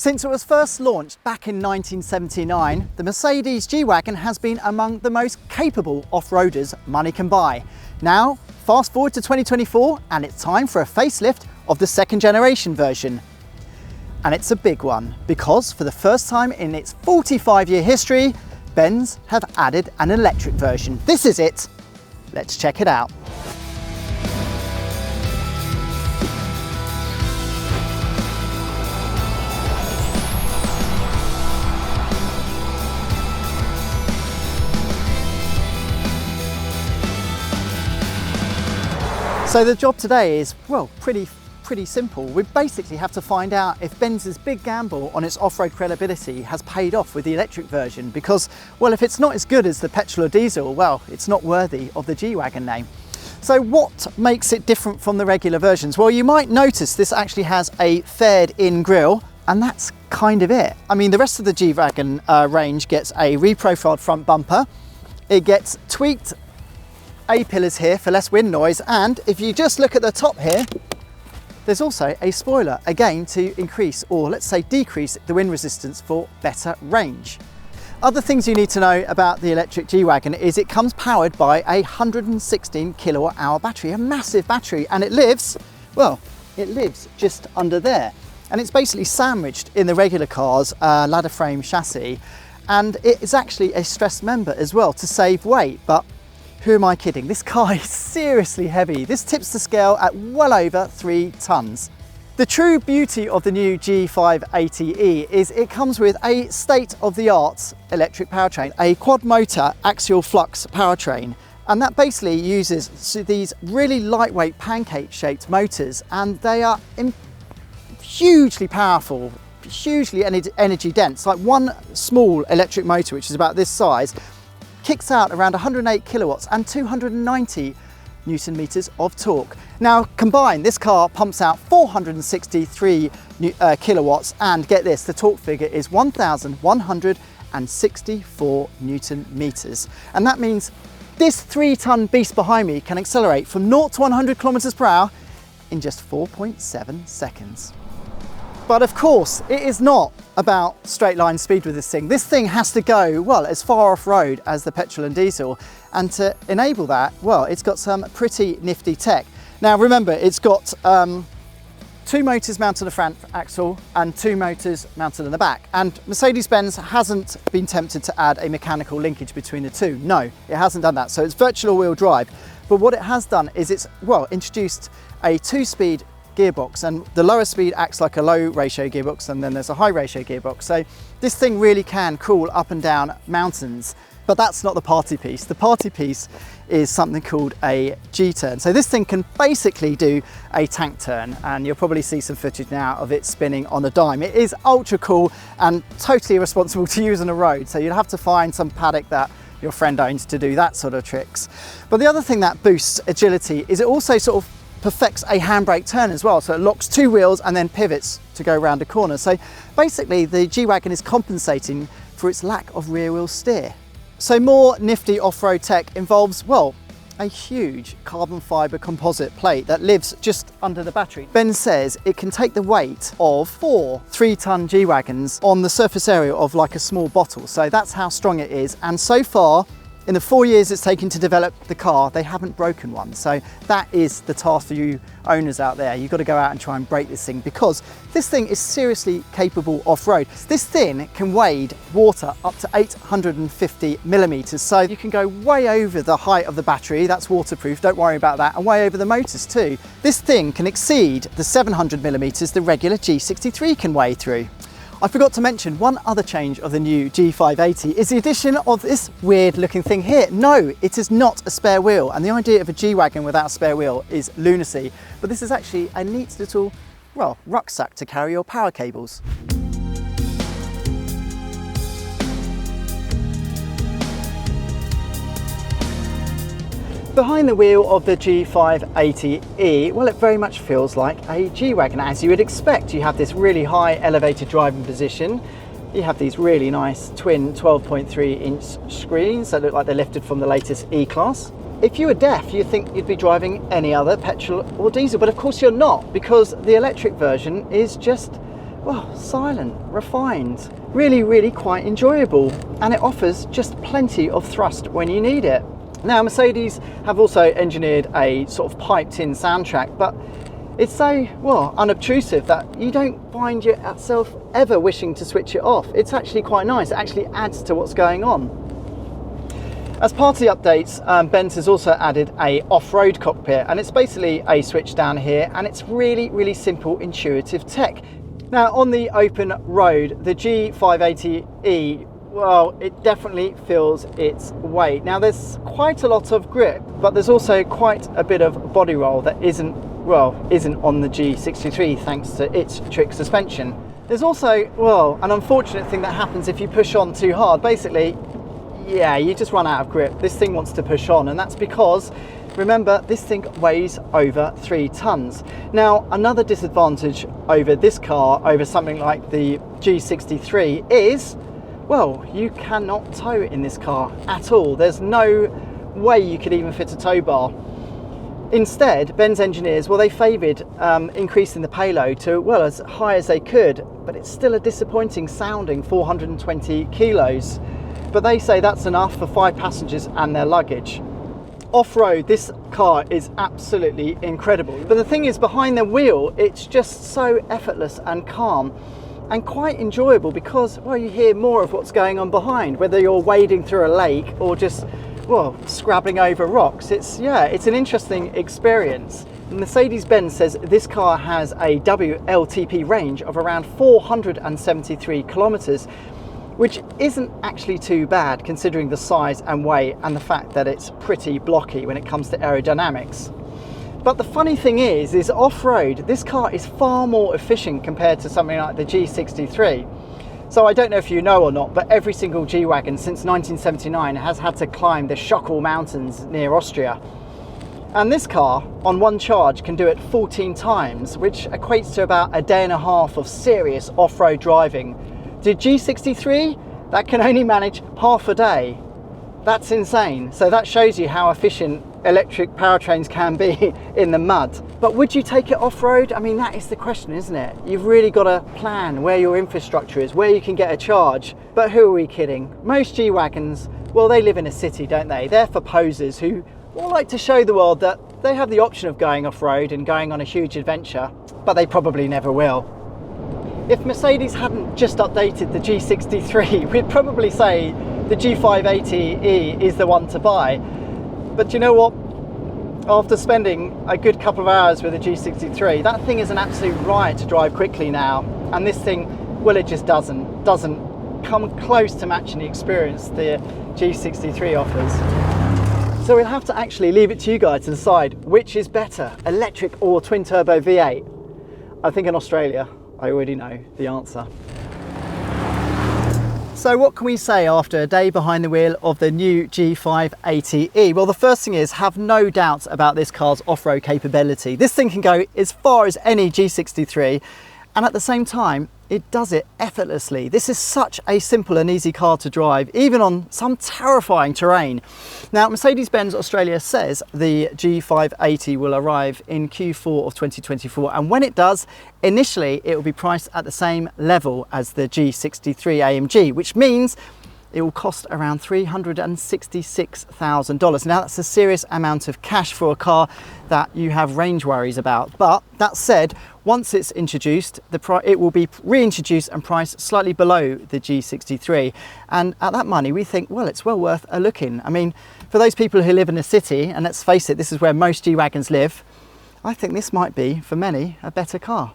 Since it was first launched back in 1979, the Mercedes G-Wagen has been among the most capable off-roaders money can buy. Now, fast forward to 2024 and it's time for a facelift of the second generation version. And it's a big one because for the first time in its 45-year history, Benz have added an electric version. This is it. Let's check it out. So the job today is, well, pretty simple. We basically have to find out if Benz's big gamble on its off-road credibility has paid off with the electric version because, well, if it's not as good as the petrol or diesel, well, it's not worthy of the G-Wagen name. So what makes it different from the regular versions? Well, you might notice this actually has a fared-in grille, and that's kind of it. I mean, the rest of the G-Wagen range gets a reprofiled front bumper. It gets tweaked A-pillars here for less wind noise, and if you just look at the top here, there's also a spoiler, again to increase, or let's say decrease, the wind resistance for better range. Other things you need to know about the electric G-Wagen is it comes powered by a 116 kilowatt hour battery, a massive battery, and it lives, well, it lives just under there. And it's basically sandwiched in the regular car's ladder frame chassis, and it is actually a stressed member as well to save weight, but who am I kidding? This car is seriously heavy. This tips the scale at well over 3 tons. The true beauty of the new G580e is it comes with a state-of-the-art electric powertrain, a quad motor axial flux powertrain, and that basically uses these really lightweight pancake-shaped motors, and they are hugely powerful, hugely energy dense. Like one small electric motor, which is about this size, kicks out around 108 kilowatts and 290 Newton meters of torque. Now combined, this car pumps out 463 kilowatts, and get this, the torque figure is 1,164 Newton meters. And that means this 3-ton beast behind me can accelerate from 0 to 100 kilometers per hour in just 4.7 seconds. But of course, it is not about straight line speed with this thing. This thing has to go, well, as far off-road as the petrol and diesel. And to enable that, well, it's got some pretty nifty tech. Now remember, it's got 2 motors mounted on the front axle and 2 motors mounted on the back. And Mercedes-Benz hasn't been tempted to add a mechanical linkage between the two. No, it hasn't done that. So it's virtual all-wheel drive. But what it has done is it's, well, introduced a 2-speed gearbox, and the lower speed acts like a low ratio gearbox, and then there's a high ratio gearbox. So this thing really can crawl up and down mountains, but that's not the party piece. The party piece is something called a G-turn. So this thing can basically do a tank turn, and you'll probably see some footage now of it spinning on a dime. It is ultra cool and totally irresponsible to use on a road, so you'd have to find some paddock that your friend owns to do that sort of tricks. But the other thing that boosts agility is it also sort of perfects a handbrake turn as well, so it locks 2 wheels and then pivots to go around a corner. So basically the G-Wagen is compensating for its lack of rear wheel steer. So more nifty off-road tech involves, well, a huge carbon fibre composite plate that lives just under the battery. Benz says it can take the weight of 4 3-ton G-Wagons on the surface area of like a small bottle. So that's how strong it is, and so far, in the 4 years it's taken to develop the car, they haven't broken one. So that is the task for you owners out there. You've got to go out and try and break this thing, because this thing is seriously capable off-road. This thing can wade water up to 850 millimeters. So you can go way over the height of the battery, that's waterproof, don't worry about that, and way over the motors too. This thing can exceed the 700 millimeters the regular G63 can wade through. I forgot to mention one other change of the new G580 is the addition of this weird looking thing here. No, it is not a spare wheel, and the idea of a G-Wagen without a spare wheel is lunacy. But this is actually a neat little, well, rucksack to carry your power cables. Behind the wheel of the G580e, well, it very much feels like a G-Wagon, as you would expect. You have this really high elevated driving position. You have these really nice twin 12.3-inch screens that look like they're lifted from the latest E-Class. If you were deaf, you'd think you'd be driving any other petrol or diesel, but of course you're not, because the electric version is just well, silent, refined, really, really quite enjoyable. And it offers just plenty of thrust when you need it. Now, Mercedes have also engineered a sort of piped-in soundtrack, but it's so, well, unobtrusive that you don't find yourself ever wishing to switch it off. It's actually quite nice. It actually adds to what's going on. As part of the updates, Benz has also added a off-road cockpit, and it's basically a switch down here, and it's really, really simple, intuitive tech. Now, on the open road, the G580E, well, it definitely feels its weight. Now, there's quite a lot of grip, but there's also quite a bit of body roll that isn't on the G63 thanks to its trick suspension. There's also, well, an unfortunate thing that happens if you push on too hard. Basically, yeah, you just run out of grip. This thing wants to push on, and that's because, remember, this thing weighs over 3 tons. Now, another disadvantage over this car, over something like the G63, is, well, you cannot tow in this car at all. There's no way you could even fit a tow bar. Instead, Benz engineers, well, they favoured increasing the payload to, well, as high as they could, but it's still a disappointing sounding 420 kilos. But they say that's enough for 5 passengers and their luggage. Off-road, this car is absolutely incredible. But the thing is, behind the wheel, it's just so effortless and calm and quite enjoyable because, well, you hear more of what's going on behind, whether you're wading through a lake or just, well, scrabbling over rocks. It's an interesting experience. Mercedes-Benz says this car has a WLTP range of around 473 kilometers, which isn't actually too bad considering the size and weight and the fact that it's pretty blocky when it comes to aerodynamics. But the funny thing is off-road, this car is far more efficient compared to something like the G63. So I don't know if you know or not, but every single G-Wagen since 1979 has had to climb the Schokl Mountains near Austria. And this car, on one charge, can do it 14 times, which equates to about a day and a half of serious off-road driving. The G63, that can only manage half a day. That's insane. So that shows you how efficient electric powertrains can be in the mud. But would you take it off-road? I mean, that is the question, isn't it? You've really got to plan where your infrastructure is, where you can get a charge. But who are we kidding? Most G-Wagons, well, they live in a city, don't they? They're for posers who all like to show the world that they have the option of going off-road and going on a huge adventure, but they probably never will. If Mercedes hadn't just updated the G63, we'd probably say the G580E is the one to buy. But you know what? After spending a good couple of hours with the G63, that thing is an absolute riot to drive quickly now. And this thing, well, it just doesn't come close to matching the experience the G63 offers. So we'll have to actually leave it to you guys to decide which is better, electric or twin turbo V8. I think in Australia, I already know the answer. So what can we say after a day behind the wheel of the new G580E? Well, the first thing is, have no doubts about this car's off-road capability. This thing can go as far as any G63, and at the same time, it does it effortlessly. This is such a simple and easy car to drive, even on some terrifying terrain. Now, Mercedes-Benz Australia says the G580 will arrive in Q4 of 2024, and when it does, initially it will be priced at the same level as the G63 AMG, which means it will cost around $366,000. Now, that's a serious amount of cash for a car that you have range worries about. But that said, once it's introduced, it will be reintroduced and priced slightly below the G63. And at that money, we think, well, it's well worth a look in. I mean, for those people who live in a city, and let's face it, this is where most G-Wagons live, I think this might be, for many, a better car.